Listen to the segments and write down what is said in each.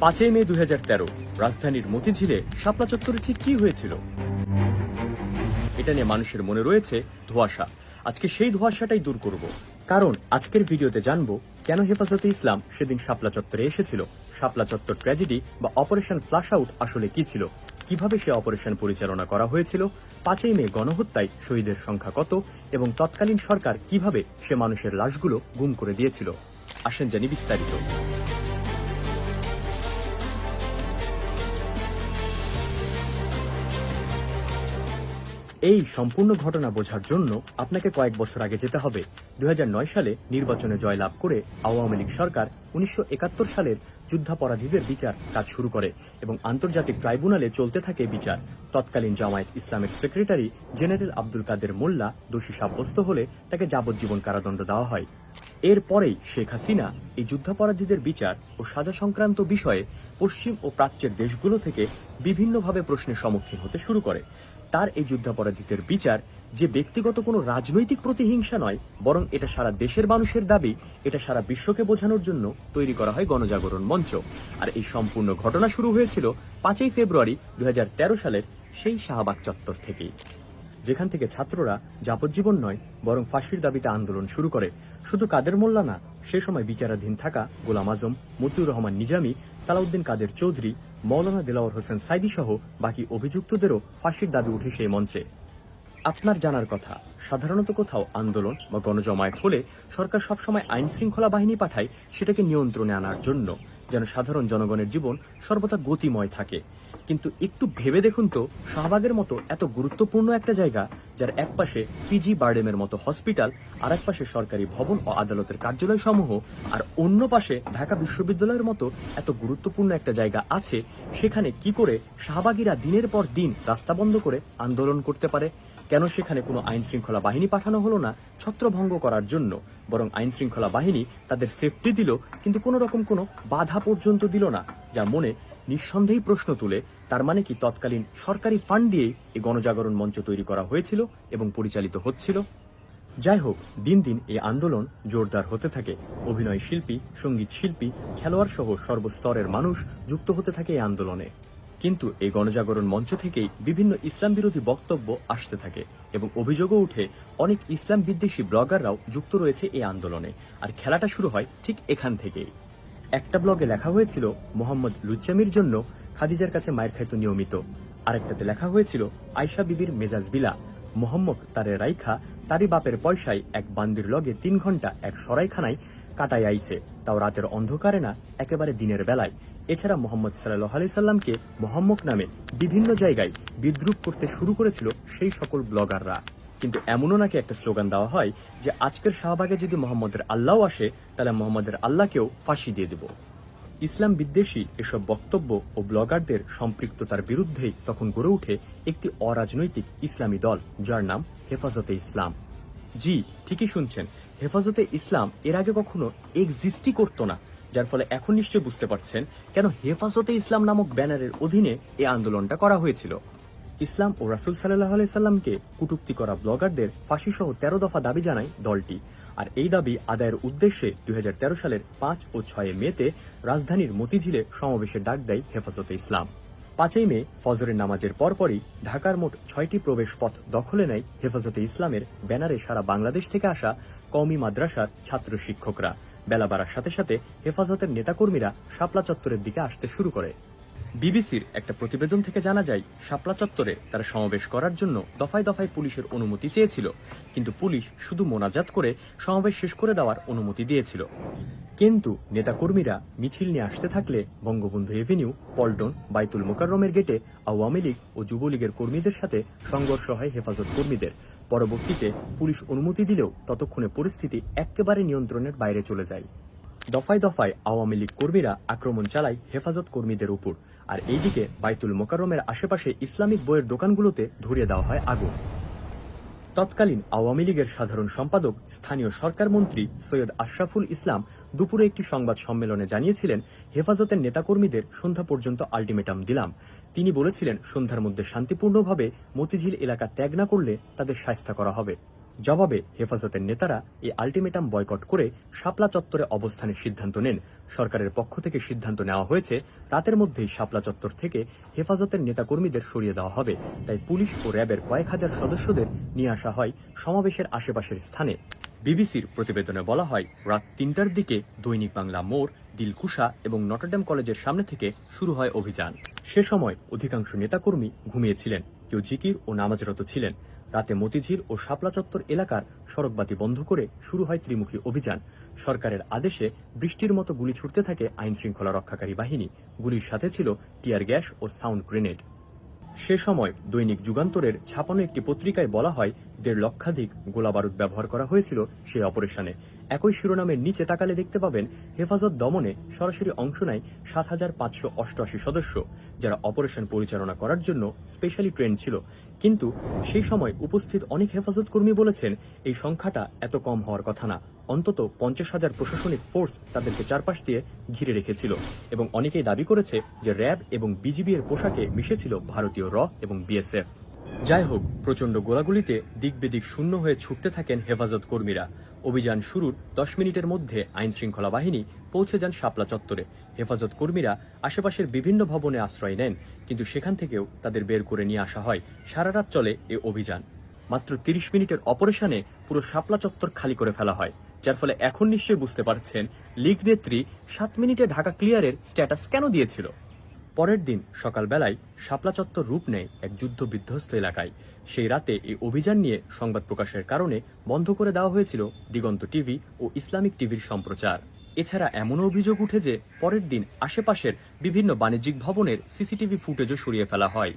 5 মে 2013 রাজধানীর মতিঝিলে শাপলা চত্বরে ঠিক কি হয়েছিল এটা নিয়ে মানুষের মনে রয়েছে ধোঁয়াশা। আজকে সেই ধোঁয়াশাটাই দূর করব, কারণ আজকের ভিডিওতে জানবো কেন হেফাজতে ইসলাম সেদিন শাপলা চত্বরে এসেছিল, শাপলা চত্বর ট্র্যাজেডি বা অপারেশন ফ্লাশ আউট আসলে কি ছিল, কিভাবে সে অপারেশন পরিচালনা করা হয়েছিল, 5 মে গণহত্যায় শহীদের সংখ্যা কত এবং তৎকালীন সরকার কিভাবে সে মানুষের লাশগুলো গুম করে দিয়েছিল। আসেন জানি বিস্তারিত। এই সম্পূর্ণ ঘটনা বোঝার জন্য আপনাকে কয়েক বছর আগে যেতে হবে। 2009 সালে নির্বাচনে জয়লাভ করে আওয়ামী লীগ সরকার 1971 সালের যুদ্ধাপরাধীদের বিচার কাজ শুরু করে এবং আন্তর্জাতিক ট্রাইব্যুনালে চলতে থাকে বিচার। তৎকালীন জামায়াত ইসলামের সেক্রেটারি জেনারেল আব্দুল কাদের মোল্লা দোষী সাব্যস্ত হলে তাকে যাবজ্জীবন কারাদণ্ড দেওয়া হয়। এরপরেই শেখ হাসিনা এই যুদ্ধাপরাধীদের বিচার ও সাজা সংক্রান্ত বিষয়ে পশ্চিম ও প্রাচ্যের দেশগুলো থেকে বিভিন্নভাবে প্রশ্নের সম্মুখীন হতে শুরু করে। তার এই যুদ্ধাপরাধীদের বিচার যে ব্যক্তিগত কোনো রাজনৈতিক প্রতিহিংসা নয়, বরং এটা সারা দেশের মানুষের দাবি, এটা সারা বিশ্বকে বোঝানোর জন্য তৈরি করা হয় গণজাগরণ মঞ্চ। আর এই সম্পূর্ণ ঘটনা শুরু হয়েছিল 5 ফেব্রুয়ারি 2013 সালের সেই শাহবাগ চত্বর থেকেই, যেখান থেকে ছাত্ররা যাবজ্জীবন নয় বরং ফাঁসির দাবিতে আন্দোলন শুরু করে। শুধু কাদের মোল্লা না, সে সময় বিচারাধীন থাকা গোলাম আজম, মতিউর রহমান নিজামী, সালাউদ্দিন কাদের চৌধুরী, মৌলানা দেলাওয়ার হোসেন সাইদি সহ বাকি অভিযুক্তদেরও ফাঁসির দাবি উঠে সেই মঞ্চে। আপনার জানার কথা, সাধারণত কোথাও আন্দোলন বা গণজমায়েত হলে সরকার সবসময় আইন শৃঙ্খলা বাহিনী পাঠায় সেটাকে নিয়ন্ত্রণে আনার জন্য, যেন সাধারণ জনগণের জীবন সর্বদা গতিময় থাকে। কিন্তু একটু ভেবে দেখুন তো, শাহবাগের মতো এত গুরুত্বপূর্ণ একটা জায়গা, যার এক পাশে পিজি বারডেমের মতো হসপিটাল, আর এক পাশে সরকারি ভবন ও আদালতের কার্যালয় সমূহ, আর অন্য পাশে ঢাকা বিশ্ববিদ্যালয়ের মতো এত গুরুত্বপূর্ণ একটা জায়গা আছে, সেখানে কি করে শাহবাগীরা দিনের পর দিন রাস্তা বন্ধ করে আন্দোলন করতে পারে? কেন সেখানে কোনো আইন শৃঙ্খলা বাহিনী পাঠানো হলো না ছত্রভঙ্গ করার জন্য, বরং আইন শৃঙ্খলা বাহিনী তাদের সেফটি দিল কিন্তু কোনো রকম কোনো বাধা পর্যন্ত দিল না, যা মনে নিঃসন্দেহে প্রশ্ন তুলে। তার মানে কি তৎকালীন সরকারি ফান্ড দিয়েই এই গণজাগরণ মঞ্চ তৈরি করা হয়েছিল এবং পরিচালিত হচ্ছিল? যাই হোক, দিন দিন এই আন্দোলন জোরদার হতে থাকে। অভিনয় শিল্পী, সঙ্গীত শিল্পী, খেলোয়াড় সহ সর্বস্তরের মানুষ যুক্ত হতে থাকে এই আন্দোলনে। কিন্তু এই গণজাগরণ মঞ্চ থেকেই বিভিন্ন ইসলাম বিরোধী বক্তব্য আসতে থাকে এবং অভিযোগও উঠে অনেক ইসলাম বিদ্বেষী ব্লগাররাও যুক্ত রয়েছে এই আন্দোলনে। আর খেলাটা শুরু হয় ঠিক এখান থেকেই। একটা ব্লগে লেখা হয়েছিল মোহাম্মদ লুচ্চামির জন্য খাদিজার কাছে মায়ের খাইতো নিয়মিত, আরেকটাতে লেখা হয়েছিল আয়শা বিবির মেজাজ বিলা, মোহাম্মদ তারে রাইখা তারি বাপের পয়সায় এক বান্দির লগে 3 ঘন্টা এক সরাইখানায় কাটাই আইছে, তাও রাতের অন্ধকারে না, একেবারে দিনের বেলায়। এছাড়া মোহাম্মদ সাল্লাল্লাহু আলাইহি সাল্লামকে মোহাম্মদ নামে বিভিন্ন জায়গায় বিদ্রূপ করতে শুরু করেছিল সেই সকল ব্লগাররা। কিন্তু এমনও নাকি একটা স্লোগান দেওয়া হয় যে আজকের শাহবাগে যদি মোহাম্মদের আল্লাহ আসে, তাহলে মোহাম্মদের আল্লাহকেও ফাঁসি দিয়ে দেব। ইসলাম বিদ্বেষী এসব বক্তব্য ও ব্লগারদের সম্পৃক্ততার বিরুদ্ধেই তখন গড়ে ওঠে একটি অরাজনৈতিক ইসলামী দল, যার নাম হেফাজতে ইসলাম। জি, ঠিকই শুনছেন, হেফাজতে ইসলাম এর আগে কখনো এক্সিস্টই করতো না, যার ফলে এখন নিশ্চয়ই বুঝতে পারছেন কেন হেফাজতে ইসলাম নামক ব্যানারের অধীনে এই আন্দোলনটা করা হয়েছিল। ইসলাম ও রাসূল সাল্লাল্লাহু আলাইহি সাল্লামকে কটূক্তি করা ব্লগারদের ফাঁসি সহ 13 দফা দাবি জানায় দলটি। আর এই দাবি আদায়ের উদ্দেশ্যে 2013 সালের 5 ও 6 মেতে রাজধানীর মতিঝিলে সমাবেশের ডাক দেয় হেফাজতে ইসলাম। 5 মে ফজরের নামাজের পরপরই ঢাকার মোট 6টি প্রবেশ পথ দখলে নেয় হেফাজতে ইসলামের ব্যানারে সারা বাংলাদেশ থেকে আসা কওমি মাদ্রাসার ছাত্র শিক্ষকরা। বেলা বাড়ার সাথে সাথে হেফাজতের নেতাকর্মীরা শাপলা চত্বরের দিকে আসতে শুরু করে। বিবিসির একটা প্রতিবেদন থেকে জানা যায়, শাপলা চত্বরে তারা সমাবেশ করার জন্য দফায় দফায় পুলিশের অনুমতি চেয়েছিল, কিন্তু পুলিশ শুধু মোনাজাত করে সমাবেশ শেষ করে দেওয়ার অনুমতি দিয়েছিল। কিন্তু নেতাকর্মীরা মিছিল নিয়ে আসতে থাকলে বঙ্গবন্ধু এভিনিউ, পল্টন, বাইতুল মোকাররমের গেটে আওয়ামী লীগ ও যুবলীগের কর্মীদের সাথে সংঘর্ষ হয় হেফাজত কর্মীদের। পরবর্তীতে পুলিশ অনুমতি দিলেও ততক্ষণে পরিস্থিতি একেবারে নিয়ন্ত্রণের বাইরে চলে যায়। দফায় দফায় আওয়ামী লীগ কর্মীরা আক্রমণ চালায় হেফাজত কর্মীদের উপর, আর এইদিকে বাইতুল মোকাররমের আশেপাশে ইসলামিক বইয়ের দোকানগুলোতে ধরিয়ে দেওয়া হয় আগুন। তৎকালীন আওয়ামী লীগের সাধারণ সম্পাদক, স্থানীয় সরকার মন্ত্রী সৈয়দ আশরাফুল ইসলাম দুপুরে একটি সংবাদ সম্মেলনে জানিয়েছিলেন, হেফাজতের নেতাকর্মীদের সন্ধ্যা পর্যন্ত আলটিমেটাম দিলাম। তিনি বলেছিলেন, সন্ধ্যার মধ্যে শান্তিপূর্ণভাবে মতিঝিল এলাকা ত্যাগ না করলে তাদের শায়েস্তা করা হবে। জবাবে হেফাজতের নেতারা এই আলটিমেটাম বয়কট করে শাপলা চত্বরে অবস্থানের সিদ্ধান্ত নেন। সরকারের পক্ষ থেকে সিদ্ধান্ত নেওয়া হয়েছে রাতের মধ্যেই শাপলা চত্বর থেকে হেফাজতের নেতাকর্মীদের সরিয়ে দেওয়া হবে। তাই পুলিশ ও র্যাবের কয়েক হাজার সদস্যদের নিয়ে আসা হয় সমাবেশের আশেপাশের স্থানে। বিবিসির প্রতিবেদনে বলা হয়, রাত ৩টার দিকে দৈনিক বাংলা মোড়, দিলকুশা এবং নটরডেম কলেজের সামনে থেকে শুরু হয় অভিযান। সে সময় অধিকাংশ নেতাকর্মী ঘুমিয়েছিলেন, কেউ জিকির ও নামাজরত ছিলেন। রাতে মতিঝিল ও শাপলা চত্বর এলাকার সড়কবাতি বন্ধ করে শুরু হয় ত্রিমুখী অভিযান। সরকারের আদেশে বৃষ্টির মতো গুলি ছুটতে থাকে আইন শৃঙ্খলা রক্ষাকারী বাহিনী। গুলির সাথে ছিল টিয়ার গ্যাস ও সাউন্ড গ্রেনেড। সে সময় দৈনিক যুগান্তরের ছাপানো একটি পত্রিকায় বলা হয়, ১.৫ লক্ষাধিক গোলাবারুদ ব্যবহার করা হয়েছিল সেই অপারেশনে। একই শিরোনামের নিচে তাকালে দেখতে পাবেন, হেফাজত দমনে সরাসরি অংশ নেয় ৭,৫৮৮ সদস্য, যারা অপারেশন পরিচালনা করার জন্য স্পেশালি ট্রেন ছিল। কিন্তু সেই সময় উপস্থিত অনেক হেফাজত কর্মী বলেছেন, এই সংখ্যাটা এত কম হওয়ার কথা না। অন্তত ৫০,০০০ প্রশাসনিক ফোর্স তাদেরকে চারপাশ দিয়ে ঘিরে রেখেছিল এবং অনেকেই দাবি করেছে যে র্যাব এবং বিজিবি এর পোশাকে মিশেছিল ভারতীয় র এবং বিএসএফ। যাই হোক, প্রচণ্ড গোলাগুলিতে দিক বেদিক শূন্য হয়ে ছুটতে থাকেন হেফাজত কর্মীরা। অভিযান শুরুর ১০ মিনিটের মধ্যে আইন শৃঙ্খলা বাহিনী পৌঁছে যান শাপলা চত্বরে। হেফাজত কর্মীরা আশেপাশের বিভিন্ন ভবনে আশ্রয় নেন, কিন্তু সেখান থেকেও তাদের বের করে নিয়ে আসা হয়। সারা রাত চলে এ অভিযান। মাত্র ৩০ মিনিটের অপারেশনে পুরো শাপলা চত্বর খালি করে ফেলা হয়, যার ফলে এখন নিশ্চয়ই বুঝতে পারছেন লীগ নেত্রী ৭ মিনিটে ঢাকা ক্লিয়ারের স্ট্যাটাস কেন দিয়েছিল। পরের দিন সকালবেলায় শাপলা চত্বর রূপ নেয় এক যুদ্ধ বিধ্বস্ত এলাকায়। সেই রাতে এই অভিযান নিয়ে সংবাদ প্রকাশের কারণে বন্ধ করে দেওয়া হয়েছিল দিগন্ত টিভি ও ইসলামিক টিভির সম্প্রচার। এছাড়া এমনও অভিযোগ উঠে যে পরের দিন আশেপাশের বিভিন্ন বাণিজ্যিক ভবনের সিসিটিভি ফুটেজও সরিয়ে ফেলা হয়।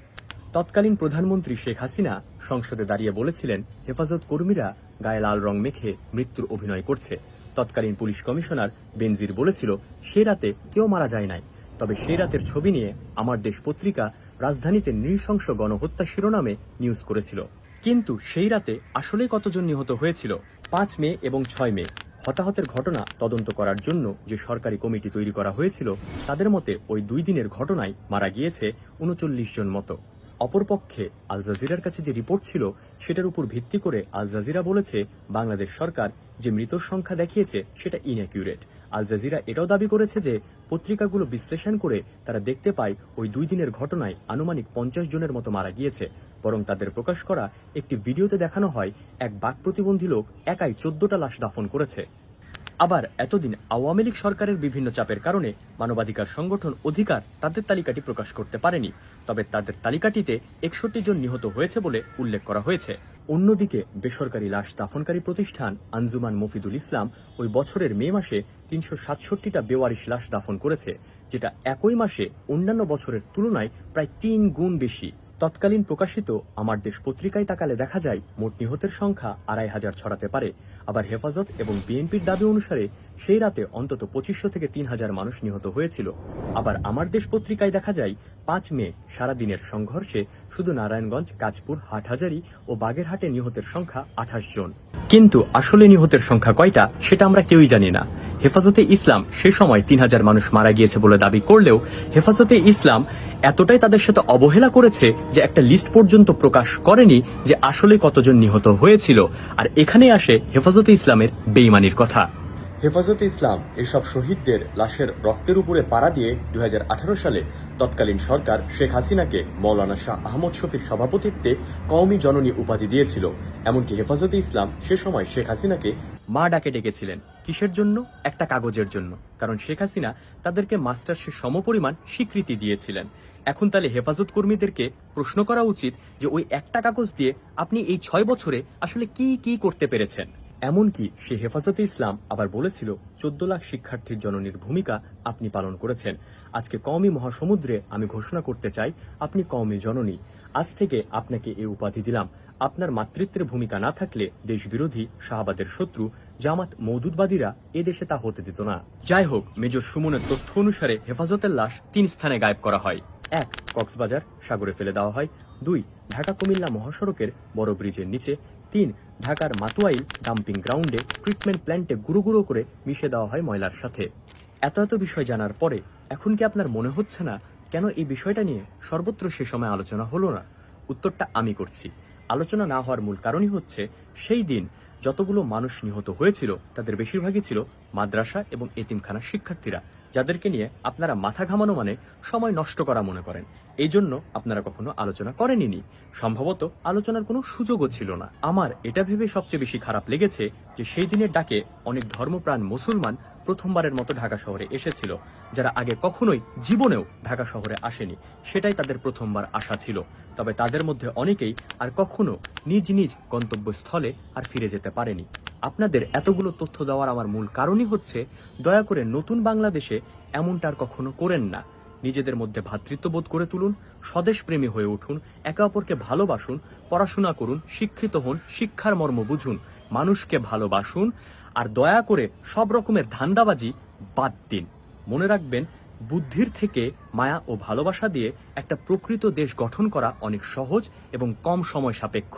তৎকালীন প্রধানমন্ত্রী শেখ হাসিনা সংসদে দাঁড়িয়ে বলেছিলেন, হেফাজত কর্মীরা গায়ে লাল রং মেখে মৃত্যুর অভিনয় করছে। তৎকালীন পুলিশ কমিশনার বেনজির বলেছিল, সে রাতে কেউ মারা যায় নাই। তবে সেই রাতের ছবি নিয়ে আমার দেশ পত্রিকা রাজধানীতে নৃশংস গণহত্যা শিরোনামে নিউজ করেছিল। কিন্তু সেই রাতে আসলে কতজন নিহত হয়েছিল? ৫ মে এবং ৬ মে হতাহতের ঘটনা তদন্ত করার জন্য যে সরকারি কমিটি তৈরি করা হয়েছিল, তাদের মতে ওই ২ দিনের ঘটনায় মারা গিয়েছে ৩৯ জন মতো। অপরপক্ষে আল জাজিরার কাছে যে রিপোর্ট ছিল, সেটার উপর ভিত্তি করে আল জাজিরা বলেছে, বাংলাদেশ সরকার যে মৃতের সংখ্যা দেখিয়েছে সেটা ইনঅ্যাকিউরেট। আল জাজিরা এটাও দাবি করেছে যে পত্রিকাগুলো বিশ্লেষণ করে তারা দেখতে পায় ওই ২ দিনের ঘটনায় আনুমানিক ৫০ জনের মতো মারা গিয়েছে। বরং তাদের প্রকাশ করা একটি ভিডিওতে দেখানো হয়, এক বাক প্রতিবন্ধী লোক একাই ১৪টা লাশ দাফন করেছে। আবার এতদিন আওয়ামী লীগ সরকারের বিভিন্ন চাপের কারণে মানবাধিকার সংগঠন অধিকার তাদের তালিকাটি প্রকাশ করতে পারেনি, তবে তাদের তালিকাটিতে ৬১ জন নিহত হয়েছে বলে উল্লেখ করা হয়েছে। অন্যদিকে বেসরকারি লাশ দাফনকারী প্রতিষ্ঠান আঞ্জুমান মফিদুল ইসলাম ওই বছরের মে মাসে ৩৬৭টা বেওয়ারিশ লাশ দাফন করেছে, যেটা একই মাসে অন্যান্য বছরের তুলনায় প্রায় ৩ গুণ বেশি। তৎকালীন প্রকাশিত আমার দেশ পত্রিকায় তাকালে দেখা যায়, মোট নিহতের সংখ্যা ২৫০০ ছড়াতে পারে। আবার হেফাজত এবং বিএনপির দাবি অনুসারে সেই রাতে অন্তত ২৫০০ থেকে ৩০০০ মানুষ নিহত হয়েছিল। আবার আমার দেশ পত্রিকায় দেখা যায়, ৫ মে সারাদিনের সংঘর্ষে শুধু নারায়ণগঞ্জ, কাঁচপুর, হাটহাজারী ও বাগেরহাটে নিহতের সংখ্যা ২৮ জন। কিন্তু আসলে নিহতের সংখ্যা কয়টা সেটা আমরা কেউই জানি না। হেফাজতে ইসলাম সে সময় ৩০০০ মানুষ মারা গিয়েছে বলে দাবি করলেও হেফাজতে ইসলাম এতটাই তাদের সাথে অবহেলা করেছে যে একটা লিস্ট পর্যন্ত প্রকাশ করেনি যে আসলে কতজন নিহত হয়েছিল। আর এখানে আসে হেফাজতে ইসলামের বেঈমানির কথা। হেফাজতে ইসলাম এসব শহীদদের লাশের রক্তের উপরে পাড়া দিয়ে ২০১৮ সালে তৎকালীন সরকার শেখ হাসিনাকে মৌলানা শাহ আহমদ শফীর সভাপতিত্বে কওমি জননী উপাধি দিয়েছিল। এমনকি হেফাজতে ইসলাম সে সময় শেখ হাসিনাকে মা ডাকে ডেকেছিলেন। কিসের জন্য? একটা কাগজের জন্য। কারণ শেখ হাসিনা তাদেরকে মাস্টার্সের সমপরিমাণ স্বীকৃতি দিয়েছিলেন। এখন তাহলে হেফাজত কর্মীদেরকে প্রশ্ন করা উচিত যে ওই একটা কাগজ দিয়ে আপনি এই ৬ বছরে আসলে কি কি করতে পেরেছেন। এমনকি সে হেফাজতে ইসলাম আবার বলেছিল, ১৪ লাখ শিক্ষার্থীর জননীর ভূমিকা আপনি পালন করেছেন। আজকে কওমি মহাসমুদ্রে আমি ঘোষণা করতে চাই, আপনি কওমি জননী। আজ থেকে আপনাকে এই উপাধি দিলাম। আপনার মাতৃত্বের ভূমিকা না থাকলে দেশবিরোধী শাহবাদের শত্রু জামাত মওদুদবাদীরা এ দেশে তা হতে দিত না। যাই হোক, মেজর সুমনের তথ্য অনুসারে হেফাজতের লাশ ৩ স্থানে গায়েব করা হয়। ১. কক্সবাজার, সাগরে ফেলে দেওয়া হয়। ২. ঢাকা কুমিল্লা মহাসড়কের বড় ব্রিজের নিচে। ৩. ঢাকার মাতুয়াইল ডাম্পিং গ্রাউন্ডে ট্রিটমেন্ট প্ল্যান্টে গুঁড়ো গুঁড়ো করে মিশে দেওয়া হয় ময়লার সাথে। এত বিষয় জানার পরে এখন কি আপনার মনে হচ্ছে না কেন এই বিষয়টা নিয়ে সর্বত্র সে সময় আলোচনা হলো না? উত্তরটা আমি করছি। আলোচনা না হওয়ার মূল কারণই হচ্ছে সেই দিন যতগুলো মানুষ নিহত হয়েছিল তাদের বেশিরভাগই ছিল মাদ্রাসা এবং এতিমখানার শিক্ষার্থীরা, যাদেরকে নিয়ে আপনারা মাথা ঘামানো মানে সময় নষ্ট করা মনে করেন। এই জন্য আপনারা কখনো আলোচনা করেননি। সম্ভবত আলোচনার কোনো সুযোগও ছিল না। আমার এটা ভেবে সবচেয়ে বেশি খারাপ লেগেছে যে সেই দিনের ডাকে অনেক ধর্মপ্রাণ মুসলমান প্রথমবারের মতো ঢাকা শহরে এসেছিল, যারা আগে কখনোই জীবনেও ঢাকা শহরে আসেনি। সেটাই তাদের প্রথমবার আসা ছিল। তবে তাদের মধ্যে অনেকেই আর কখনো নিজ নিজ গন্তব্যস্থলে আর ফিরে যেতে পারেনি। আপনাদের এতগুলো তথ্য দেওয়ার আমার মূল কারণই হচ্ছে, দয়া করে নতুন বাংলাদেশে এমনটা আর কখনো করেন না। নিজেদের মধ্যে ভ্রাতৃত্ববোধ করে তুলুন, স্বদেশপ্রেমী হয়ে উঠুন, একে অপরকে ভালোবাসুন, পড়াশোনা করুন, শিক্ষিত হন, শিক্ষার মর্ম বুঝুন, মানুষকে ভালোবাসুন, আর দয়া করে সব রকমের ধান্দাবাজি বাদ দিন। মনে রাখবেন, বুদ্ধির থেকে মায়া ও ভালোবাসা দিয়ে একটা প্রকৃত দেশ গঠন করা অনেক সহজ এবং কম সময় সাপেক্ষ।